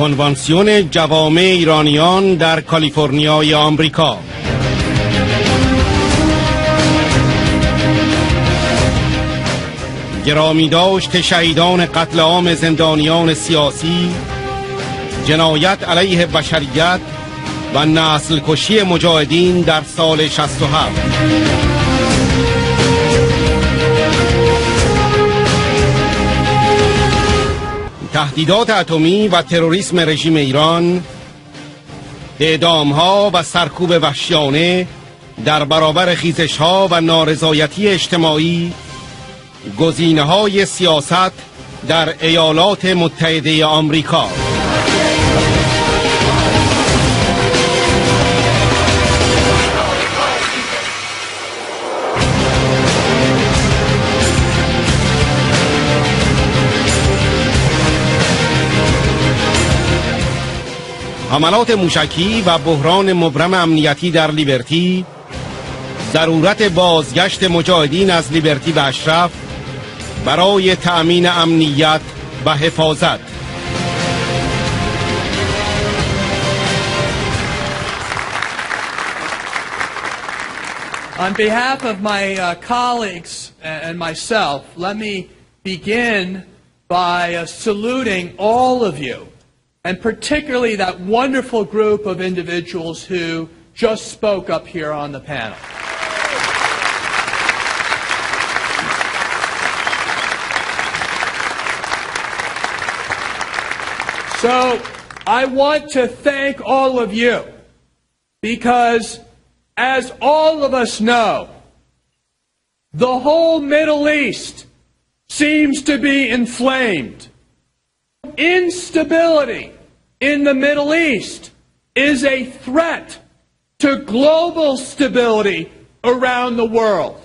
کنوانسیون جوامع ایرانیان در کالیفرنیای آمریکا. گرامی داشت شهیدان قتل عام زندانیان سیاسی، جنایت علیه بشریت و نسل کشی مجاهدین در سال 67. تهدیدات اتمی و تروریسم رژیم ایران، اعدام‌ها و سرکوب وحشیانه در برابر خیزش‌ها و نارضایتی اجتماعی، گزینه‌های سیاست در ایالات متحده آمریکا. حملات موشکی و بحران مبرم امنیتی در لیبرتی، ضرورت بازگشت مجاهدین از لیبرتی به اشرف برای تأمین امنیت و حفاظت. On behalf of my colleagues and myself, let me begin by saluting all of you, and particularly that wonderful group of individuals who just spoke up here on the panel. So I want to thank all of you because, as all of us know, the whole Middle East seems to be inflamed. Instability in the Middle East is a threat to global stability around the world.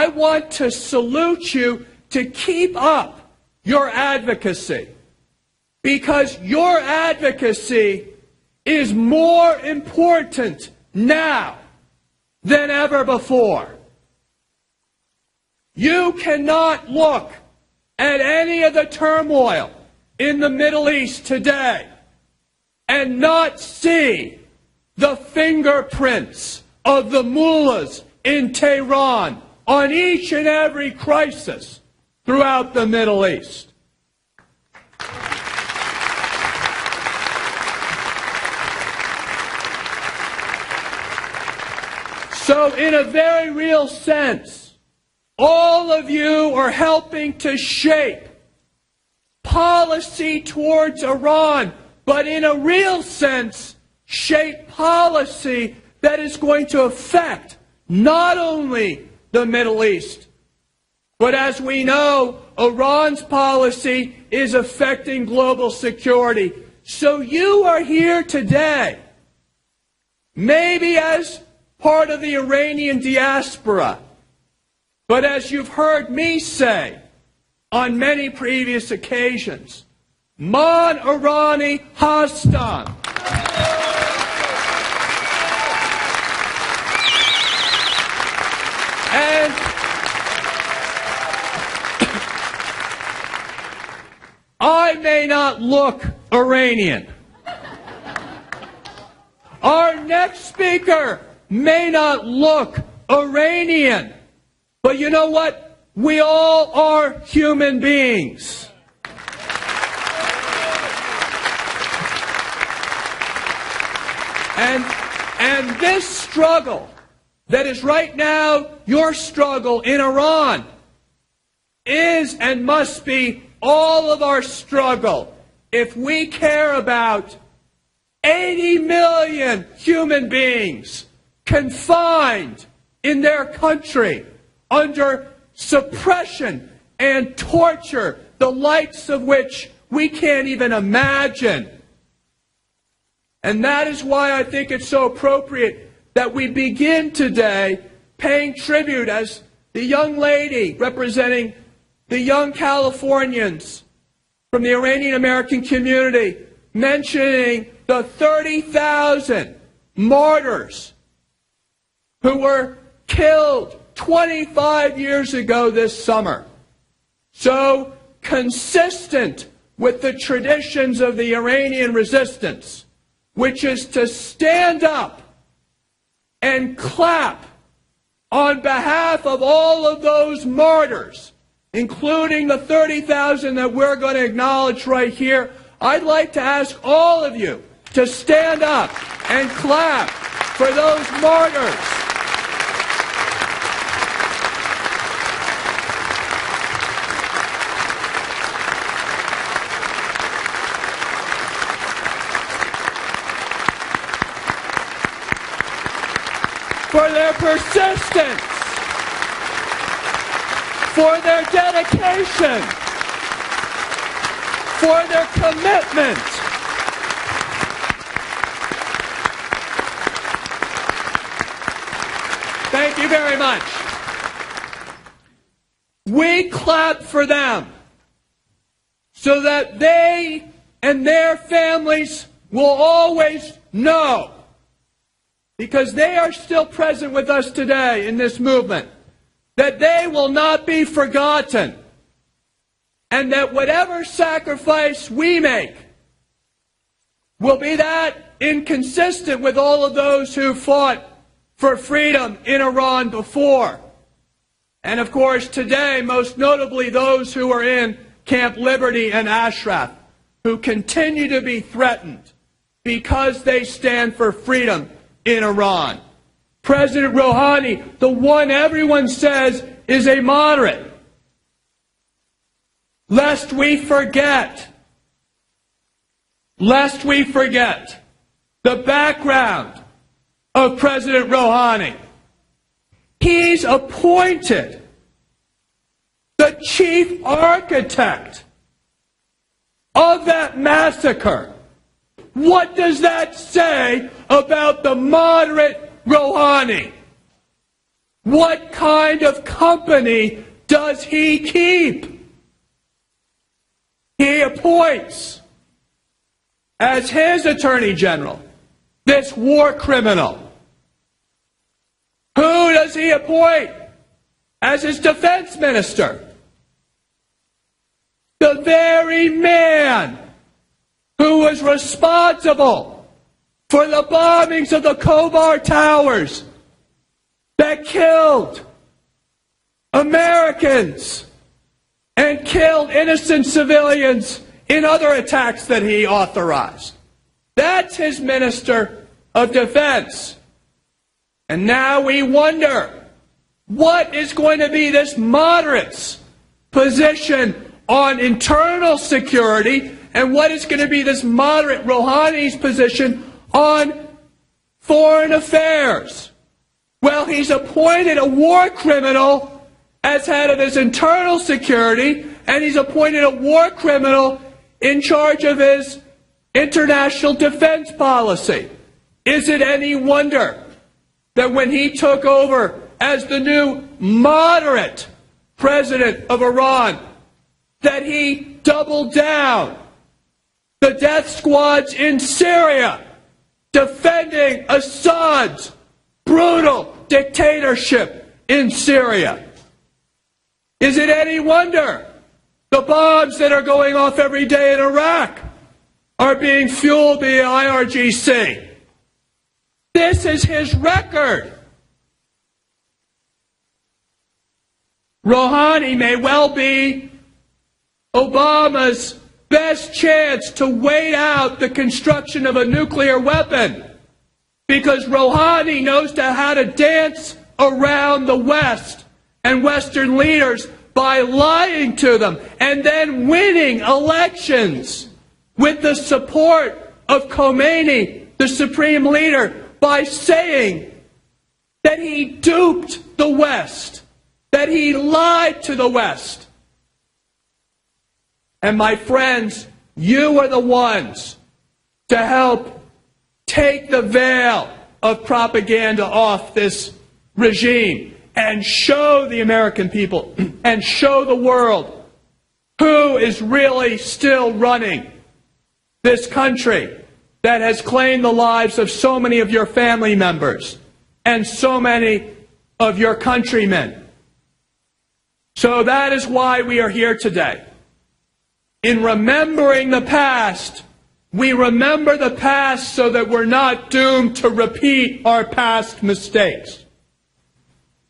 I want to salute you to keep up your advocacy, because your advocacy is more important now than ever before. You cannot look at any of the turmoil in the Middle East today and not see the fingerprints of the mullahs in Tehran on each and every crisis throughout the Middle East. So in a very real sense, all of you are helping to shape policy towards Iran, but in a real sense, shape policy that is going to affect not only the Middle East, but as we know, Iran's policy is affecting global security. So you are here today, maybe as part of the Iranian diaspora, but as you've heard me say on many previous occasions, Man Irani Hastan. And I may not look Iranian. Our next speaker may not look Iranian. But you know what? We all are human beings. And this struggle that is right now your struggle in Iran is and must be all of our struggle if we care about 80 million human beings confined in their country under suppression and torture, the likes of which we can't even imagine. And that is why I think it's so appropriate that we begin today paying tribute, as the young lady representing the young Californians from the Iranian American community mentioning the 30,000 martyrs who were killed 25 years ago this summer. So consistent with the traditions of the Iranian resistance, which is to stand up and clap on behalf of all of those martyrs, including the 30,000 that we're going to acknowledge right here. I'd like to ask all of you to stand up and clap for those martyrs. For their persistence, for their dedication, for their commitment. Thank you very much. We clap for them so that they and their families will always know, because they are still present with us today in this movement, that they will not be forgotten, and that whatever sacrifice we make will be that inconsistent with all of those who fought for freedom in Iran before. And of course today, most notably those who are in Camp Liberty and Ashraf, who continue to be threatened because they stand for freedom in Iran. President Rouhani, the one everyone says is a moderate, lest we forget the background of President Rouhani. He's appointed the chief architect of that massacre. What does that say about the moderate Rouhani? What kind of company does he keep? He appoints as his attorney general this war criminal. Who does he appoint as his defense minister? The very man who was responsible for the bombings of the Khobar Towers that killed Americans and killed innocent civilians in other attacks that he authorized. That's his minister of defense. And now we wonder, what is going to be this moderate's position on internal security, and what is going to be this moderate Rouhani's position on foreign affairs? Well, he's appointed a war criminal as head of his internal security, and he's appointed a war criminal in charge of his international defense policy. Is it any wonder that when he took over as the new moderate president of Iran, that he doubled down the death squads in Syria, defending Assad's brutal dictatorship in Syria? Is it any wonder the bombs that are going off every day in Iraq are being fueled by the IRGC? This is his record. Rouhani may well be Obama's best chance to wait out the construction of a nuclear weapon, because Rouhani knows how to dance around the West and Western leaders by lying to them and then winning elections with the support of Khomeini, the supreme leader, by saying that he duped the West, that he lied to the West. And my friends, you are the ones to help take the veil of propaganda off this regime and show the American people and show the world who is really still running this country that has claimed the lives of so many of your family members and so many of your countrymen. So that is why we are here today. In remembering the past, we remember the past so that we're not doomed to repeat our past mistakes.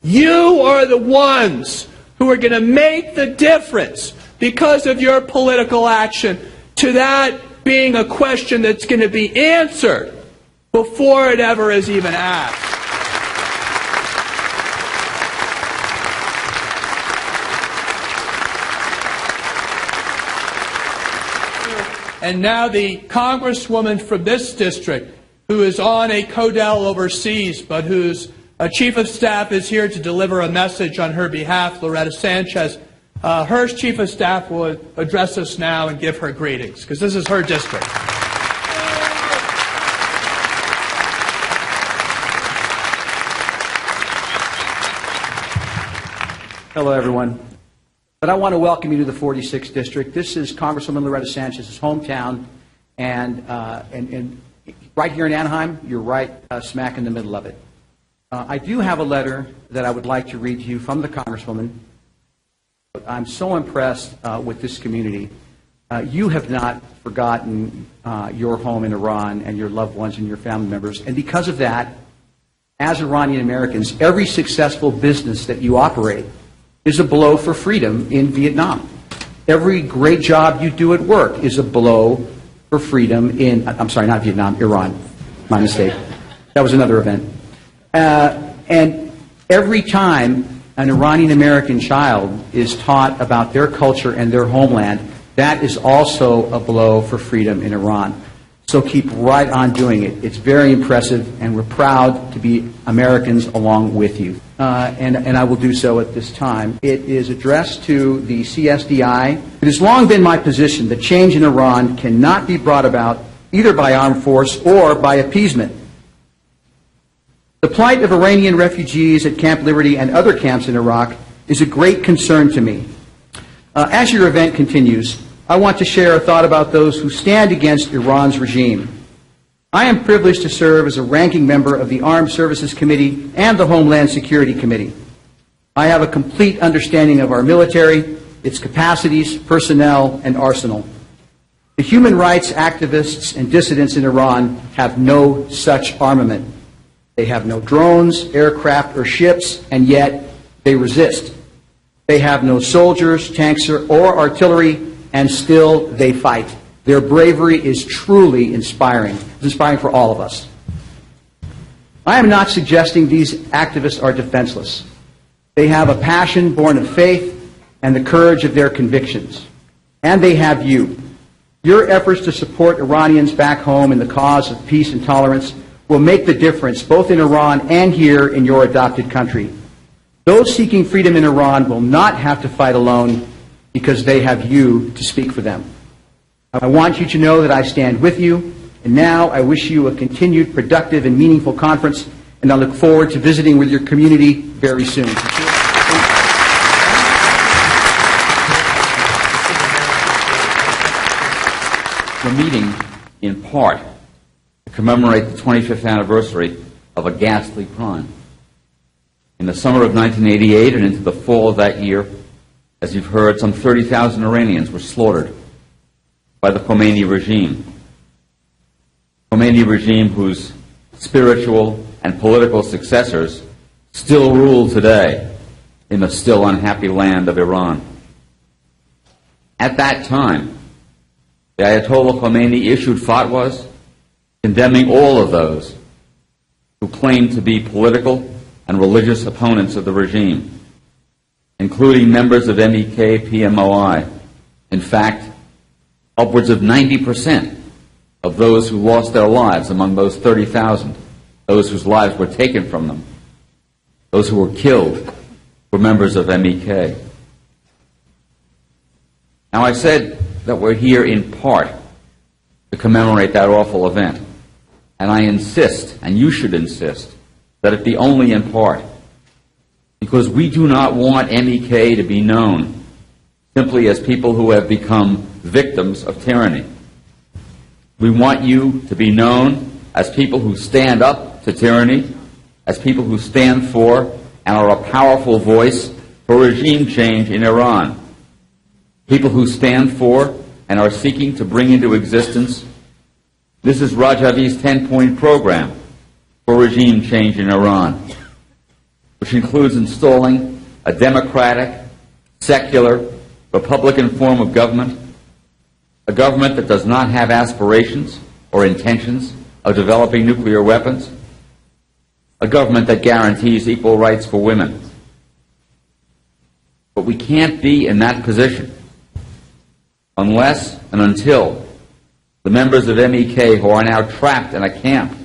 You are the ones who are going to make the difference because of your political action to that being a question that's going to be answered before it ever is even asked. And now the congresswoman from this district, who is on a CODEL overseas, but whose chief of staff is here to deliver a message on her behalf, Loretta Sanchez. Her chief of staff will address us now and give her greetings, because this is her district. Hello, everyone. But I want to welcome you to the 46th District. This is Congresswoman Loretta Sanchez's hometown, and right here in Anaheim, you're right smack in the middle of it. I do have a letter that I would like to read to you from the Congresswoman. I'm so impressed with this community. You have not forgotten your home in Iran and your loved ones and your family members, and because of that, as Iranian Americans, every successful business that you operate is a blow for freedom in Vietnam. Every great job you do at work is a blow for freedom in, I'm sorry, not Vietnam, Iran. My mistake. That was another event. And every time an Iranian American child is taught about their culture and their homeland, that is also a blow for freedom in Iran. So keep right on doing it. It's very impressive, and we're proud to be Americans along with you. And I will do so at this time. It is addressed to the CSDI. It has long been my position that change in Iran cannot be brought about either by armed force or by appeasement. The plight of Iranian refugees at Camp Liberty and other camps in Iraq is a great concern to me. As your event continues, I want to share a thought about those who stand against Iran's regime. I am privileged to serve as a ranking member of the Armed Services Committee and the Homeland Security Committee. I have a complete understanding of our military, its capacities, personnel, and arsenal. The human rights activists and dissidents in Iran have no such armament. They have no drones, aircraft, or ships, and yet they resist. They have no soldiers, tanks, or artillery, and still they fight. Their bravery is truly inspiring. It's inspiring for all of us. I am not suggesting these activists are defenseless. They have a passion born of faith and the courage of their convictions. And they have you. Your efforts to support Iranians back home in the cause of peace and tolerance will make the difference both in Iran and here in your adopted country. Those seeking freedom in Iran will not have to fight alone because they have you to speak for them. I want you to know that I stand with you, and now I wish you a continued productive and meaningful conference, and I look forward to visiting with your community very soon. We're meeting in part to commemorate the 25th anniversary of a ghastly crime. In the summer of 1988 and into the fall of that year, as you've heard, some 30,000 Iranians were slaughtered by the Khomeini regime. Khomeini regime whose spiritual and political successors still rule today in the still unhappy land of Iran. At that time, the Ayatollah Khomeini issued fatwas condemning all of those who claimed to be political and religious opponents of the regime, including members of MEK PMOI. In fact, upwards of 90% of those who lost their lives among those 30,000, those whose lives were taken from them, those who were killed, were members of MEK. Now, I said that we're here in part to commemorate that awful event, and I insist, and you should insist, that it be only in part, because we do not want MEK to be known simply as people who have become victims of tyranny. We want you to be known as people who stand up to tyranny, as people who stand for and are a powerful voice for regime change in Iran, people who stand for and are seeking to bring into existence Mrs. Rajavi's 10-point program for regime change in Iran, which includes installing a democratic, secular, Republican form of government, a government that does not have aspirations or intentions of developing nuclear weapons, a government that guarantees equal rights for women. But we can't be in that position unless and until the members of MEK who are now trapped in a camp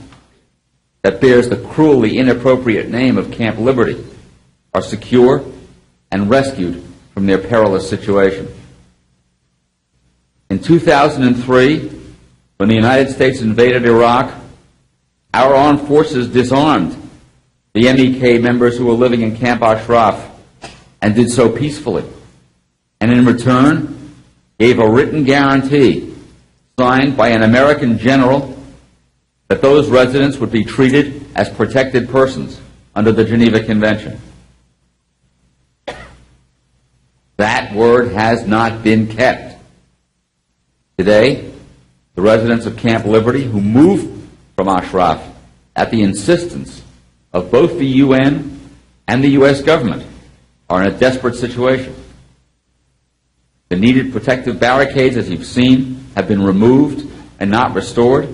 that bears the cruelly inappropriate name of Camp Liberty are secure and rescued from their perilous situation. In 2003, when the United States invaded Iraq, our armed forces disarmed the MEK members who were living in Camp Ashraf and did so peacefully, and in return gave a written guarantee signed by an American general that those residents would be treated as protected persons under the Geneva Convention. That word has not been kept. Today, the residents of Camp Liberty who moved from Ashraf at the insistence of both the UN and the U.S. government are in a desperate situation. The needed protective barricades, as you've seen, have been removed and not restored.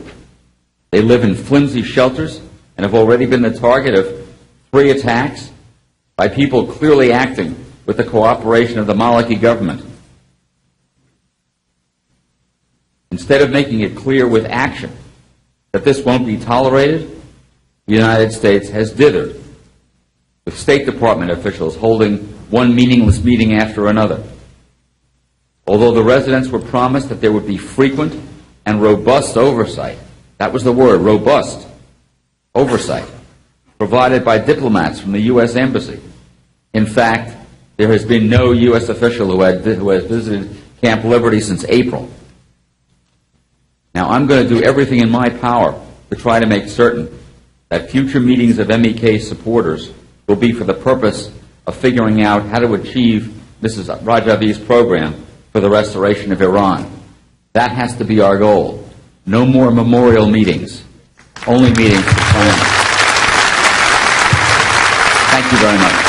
They live in flimsy shelters and have already been the target of 3 attacks by people clearly acting with the cooperation of the Maliki government. Instead of making it clear with action that this won't be tolerated, the United States has dithered, with State Department officials holding one meaningless meeting after another. Although the residents were promised that there would be frequent and robust oversight, that was the word, robust oversight, provided by diplomats from the U.S. Embassy. In fact, there has been no U.S. official who has visited Camp Liberty since April. Now, I'm going to do everything in my power to try to make certain that future meetings of MEK supporters will be for the purpose of figuring out how to achieve Mrs. Rajavi's program for the restoration of Iran. That has to be our goal. No more memorial meetings, only meetings for planning. Thank you very much.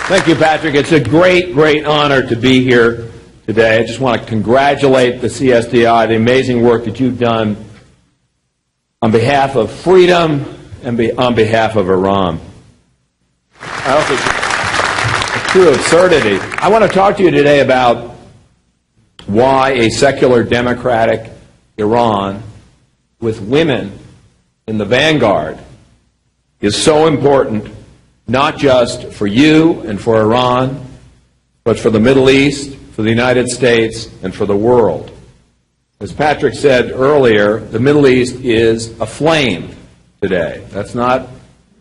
Thank you, Patrick. It's a great, great honor to be here today. I just want to congratulate the CSDI, the amazing work that you've done on behalf of freedom and on behalf of Iran. I also, a true absurdity. I want to talk to you today about why a secular democratic Iran with women in the vanguard is so important, not just for you and for Iran, but for the Middle East, for the United States, and for the world. As Patrick said earlier, the Middle East is aflame today. That's not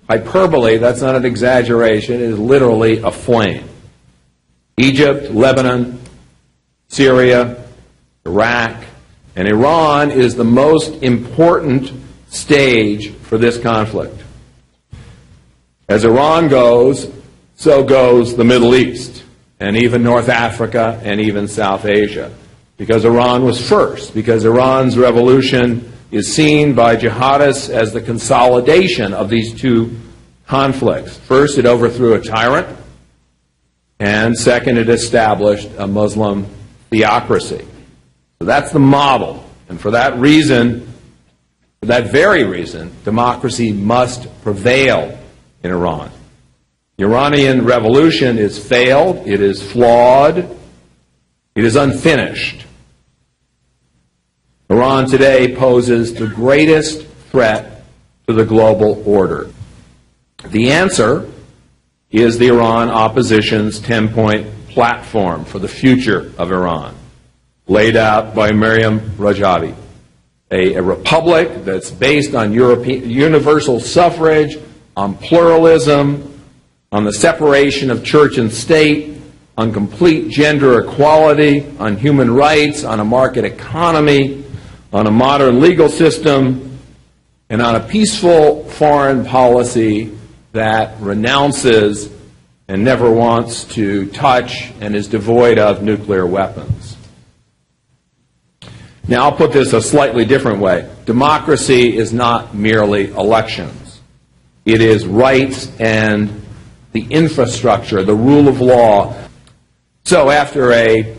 hyperbole, that's not an exaggeration, it is literally aflame. Egypt, Lebanon, Syria, Iraq, and Iran is the most important stage for this conflict. As Iran goes, so goes the Middle East, and even North Africa, and even South Asia. Because Iran was first, because Iran's revolution is seen by jihadists as the consolidation of these two conflicts. First, it overthrew a tyrant, and second, it established a Muslim theocracy. So that's the model, and for that reason, for that very reason, democracy must prevail in Iran. The Iranian revolution is failed, it is flawed, it is unfinished. Iran today poses the greatest threat to the global order. The answer is the Iran opposition's 10-point platform for the future of Iran, laid out by Maryam Rajavi, a republic that's based on universal suffrage, on pluralism, on the separation of church and state, on complete gender equality, on human rights, on a market economy, on a modern legal system, and on a peaceful foreign policy that renounces and never wants to touch and is devoid of nuclear weapons. Now, I'll put this a slightly different way. Democracy is not merely elections. It is rights and the infrastructure, the rule of law. So after a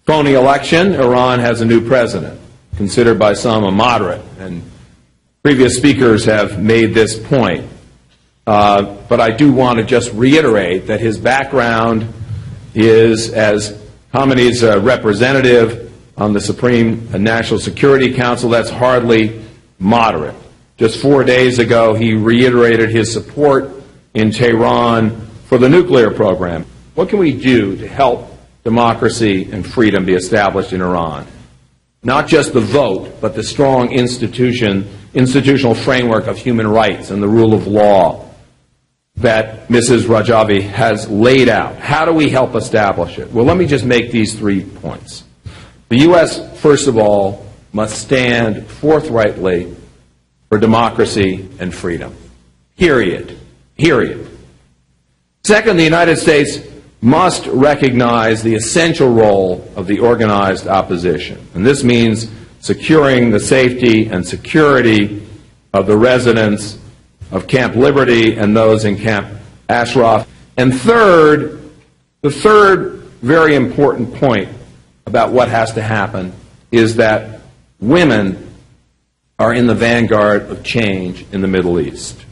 phony election, Iran has a new president, considered by some a moderate, and previous speakers have made this point. But I do want to just reiterate that his background is as Khamenei's representative on the Supreme National Security Council. That's hardly moderate. Just 4 days ago, he reiterated his support in Tehran for the nuclear program. What can we do to help democracy and freedom be established in Iran? Not just the vote, but the strong institutional framework of human rights and the rule of law that Mrs. Rajavi has laid out. How do we help establish it? Well, let me just make these 3 points. The U.S., first of all, must stand forthrightly for democracy and freedom. Period. Second, the United States must recognize the essential role of the organized opposition. And this means securing the safety and security of the residents of Camp Liberty and those in Camp Ashraf. And third, the third very important point about what has to happen is that women are in the vanguard of change in the Middle East.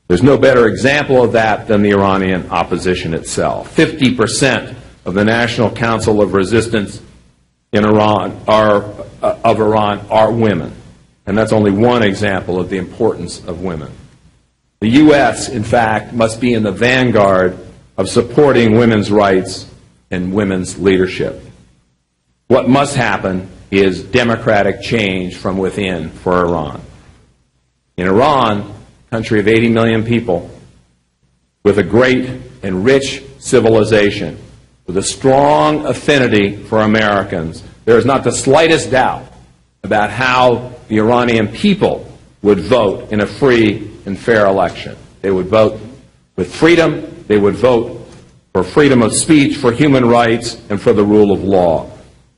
There's no better example of that than the Iranian opposition itself. 50% of the National Council of Resistance in Iran are women. And that's only one example of the importance of women. The U.S., in fact, must be in the vanguard of supporting women's rights and women's leadership. What must happen is democratic change from within for Iran. In Iran, a country of 80 million people, with a great and rich civilization, with a strong affinity for Americans, there is not the slightest doubt about how the Iranian people would vote in a free and fair election. They would vote with freedom, they would vote for freedom of speech, for human rights, and for the rule of law.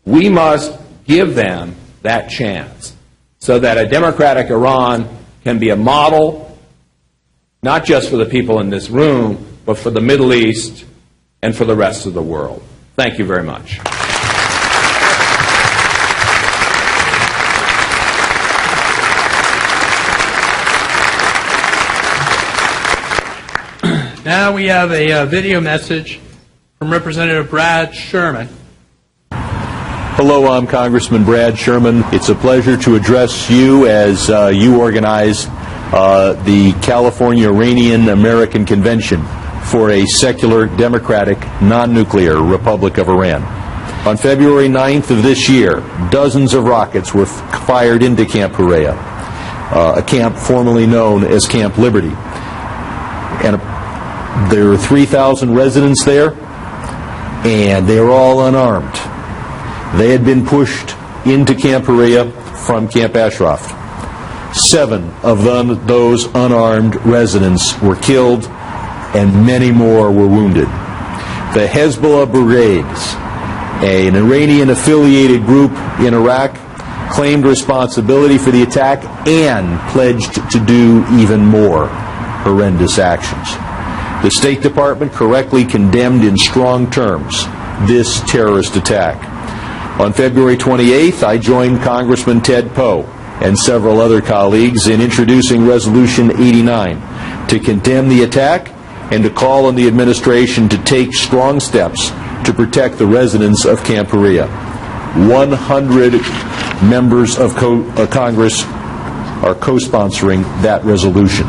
We must give them that chance so that a democratic Iran can be a model not just for the people in this room, but for the Middle East and for the rest of the world. Thank you very much. Now we have a video message from Representative Brad Sherman. Hello, I'm Congressman Brad Sherman. It's a pleasure to address you as you organize the California Iranian American Convention for a secular, democratic, non-nuclear Republic of Iran. On February 9th of this year, dozens of rockets were fired into Camp Hurea, a camp formerly known as Camp Liberty. And there were 3,000 residents there, and they were all unarmed. They had been pushed into Camp Hurea from Camp Ashraf. 7 of those unarmed residents were killed, and many more were wounded. The Hezbollah Brigades, an Iranian-affiliated group in Iraq, claimed responsibility for the attack and pledged to do even more horrendous actions. The State Department correctly condemned in strong terms this terrorist attack. On February 28th, I joined Congressman Ted Poe and several other colleagues in introducing Resolution 89 to condemn the attack and to call on the administration to take strong steps to protect the residents of Camp Hurea. 100 members of Congress are co-sponsoring that resolution.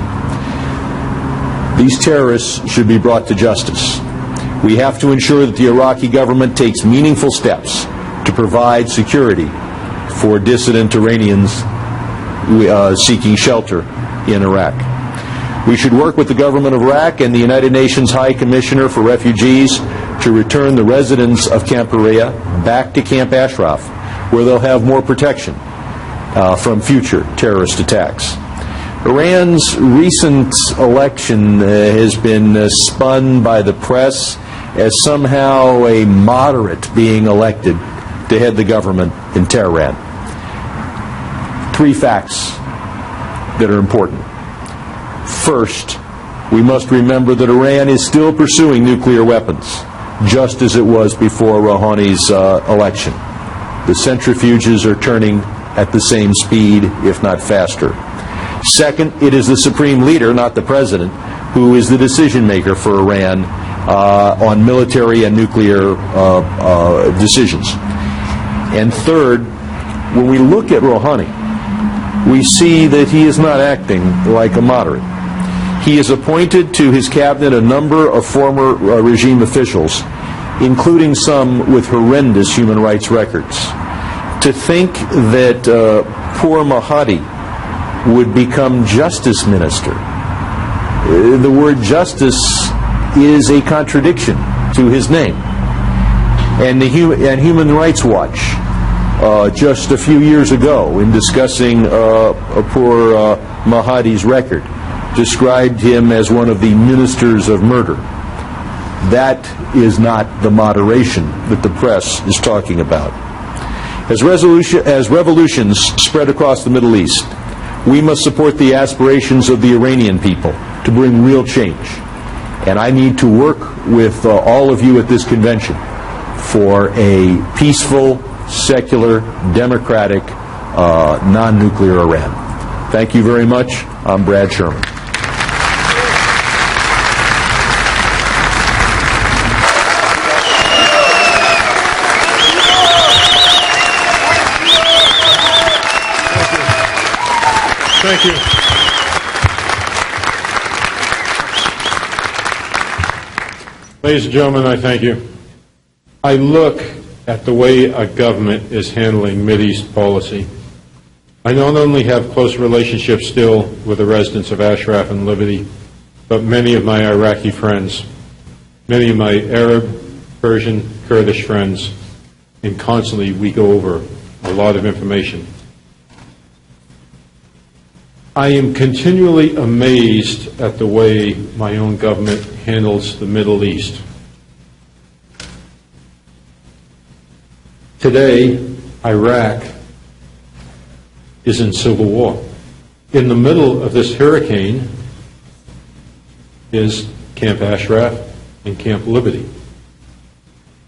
These terrorists should be brought to justice. We have to ensure that the Iraqi government takes meaningful steps to provide security for dissident Iranians seeking shelter in Iraq. We should work with the government of Iraq and the United Nations High Commissioner for Refugees to return the residents of Camp Perea back to Camp Ashraf, where they'll have more protection from future terrorist attacks. Iran's recent election has been spun by the press as somehow a moderate being elected to head the government in Tehran. Three facts that are important. First, we must remember that Iran is still pursuing nuclear weapons, just as it was before Rouhani's election. The centrifuges are turning at the same speed, if not faster. Second, it is the supreme leader, not the president, who is the decision maker for Iran on military and nuclear decisions. And third, when we look at Rouhani, we see that he is not acting like a moderate. He has appointed to his cabinet a number of former regime officials, including some with horrendous human rights records. To think that poor Mahdi would become justice minister, the word justice is a contradiction to his name. And Human Rights Watch, just a few years ago, in discussing poor Mahdi's record, described him as one of the ministers of murder. That is not the moderation that the press is talking about. As revolutions spread across the Middle East, we must support the aspirations of the Iranian people to bring real change. And I need to work with all of you at this convention for a peaceful, secular, democratic, non-nuclear Iran. Thank you very much. I'm Brad Sherman. Thank you. Ladies and gentlemen, I thank you. I look at the way a government is handling Mideast policy. I not only have close relationships still with the residents of Ashraf and Liberty, but many of my Iraqi friends, many of my Arab, Persian, Kurdish friends, and constantly we go over a lot of information. I am continually amazed at the way my own government handles the Middle East. Today, Iraq is in civil war. In the middle of this hurricane is Camp Ashraf and Camp Liberty.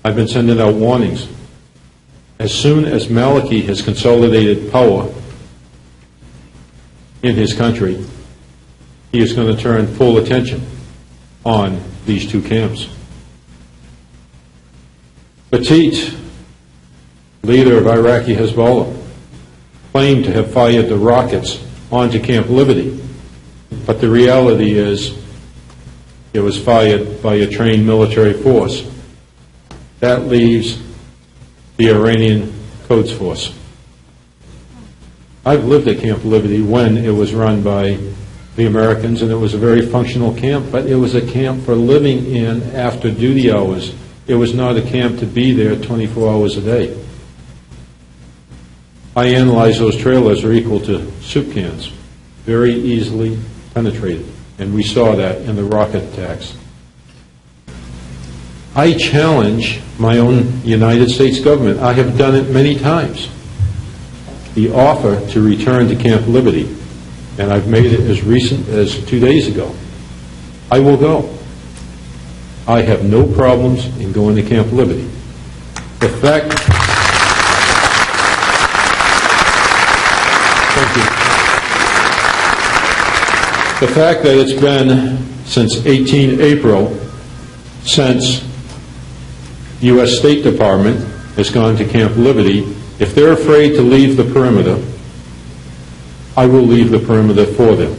I've been sending out warnings. As soon as Maliki has consolidated power in his country, he is going to turn full attention on these two camps. Petit, leader of Iraqi Hezbollah, claimed to have fired the rockets onto Camp Liberty, but the reality is it was fired by a trained military force. That leaves the Iranian Quds Force. I've lived at Camp Liberty when it was run by the Americans, and it was a very functional camp, but it was a camp for living in after duty hours. It was not a camp to be there 24 hours a day. I analyze those trailers are equal to soup cans, very easily penetrated, and we saw that in the rocket attacks. I challenge my own United States government. I have done it many times. The offer to return to Camp Liberty, and I've made it as recent as 2 days ago. I will go. I have no problems in going to Camp Liberty. The fact that it's been since 18 April since the U.S. State Department has gone to Camp Liberty, if they're afraid to leave the perimeter, I will leave the perimeter for them.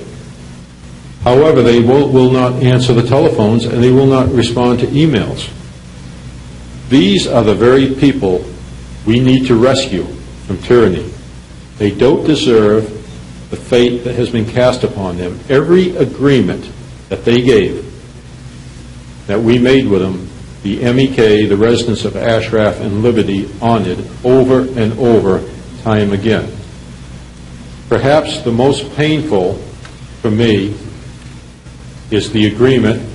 However, they will not answer the telephones and they will not respond to emails. These are the very people we need to rescue from tyranny. They don't deserve the fate that has been cast upon them. Every agreement that they gave, that we made with them, the MEK, the residents of Ashraf and Liberty, honored over and over time again. Perhaps the most painful for me is the agreement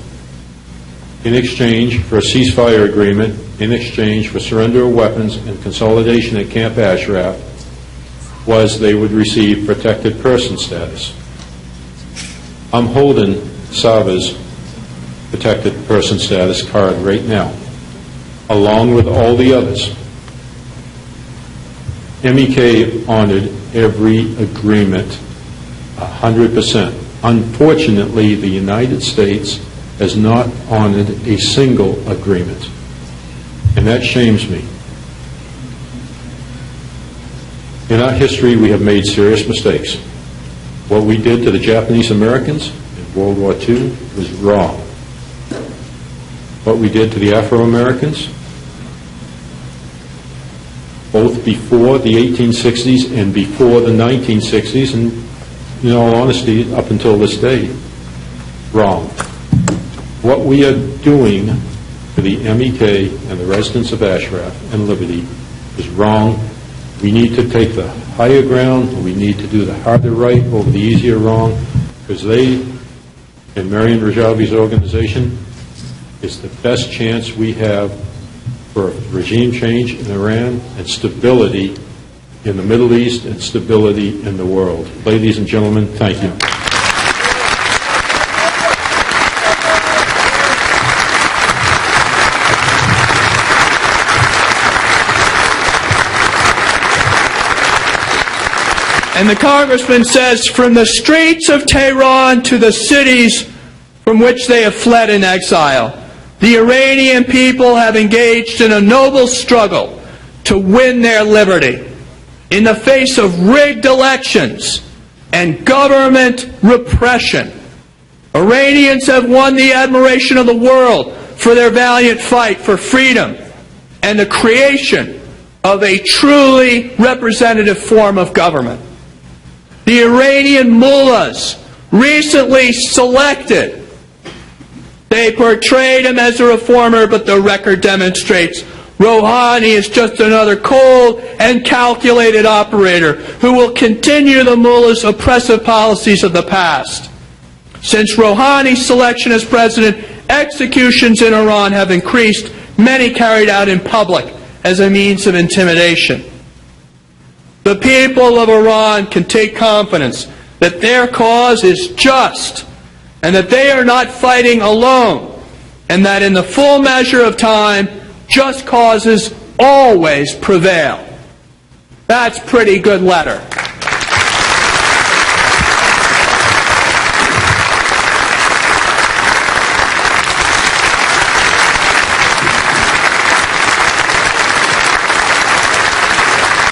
in exchange for a ceasefire agreement, in exchange for surrender of weapons and consolidation at Camp Ashraf, was they would receive protected person status. I'm holding Saba's protected person status card right now, along with all the others. MEK honored every agreement 100%. Unfortunately, the United States has not honored a single agreement, and that shames me. In our history, we have made serious mistakes. What we did to the Japanese Americans in World War II was wrong. What we did to the Afro-Americans, both before the 1860s and before the 1960s, and in all honesty, up until this day, wrong. What we are doing to the MEK and the residents of Ashraf and Liberty is wrong. We need to take the higher ground, and we need to do the harder right over the easier wrong, because they, and Mariam Rajavi's organization, is the best chance we have for regime change in Iran and stability in the Middle East and stability in the world. Ladies and gentlemen, thank you. And the congressman says, from the streets of Tehran to the cities from which they have fled in exile, the Iranian people have engaged in a noble struggle to win their liberty in the face of rigged elections and government repression. Iranians have won the admiration of the world for their valiant fight for freedom and the creation of a truly representative form of government. The Iranian mullahs recently selected. They portrayed him as a reformer, but the record demonstrates Rouhani is just another cold and calculated operator who will continue the mullahs' oppressive policies of the past. Since Rouhani's selection as president, executions in Iran have increased, many carried out in public as a means of intimidation. The people of Iran can take confidence that their cause is just and that they are not fighting alone, and that in the full measure of time, just causes always prevail. That's pretty good letter.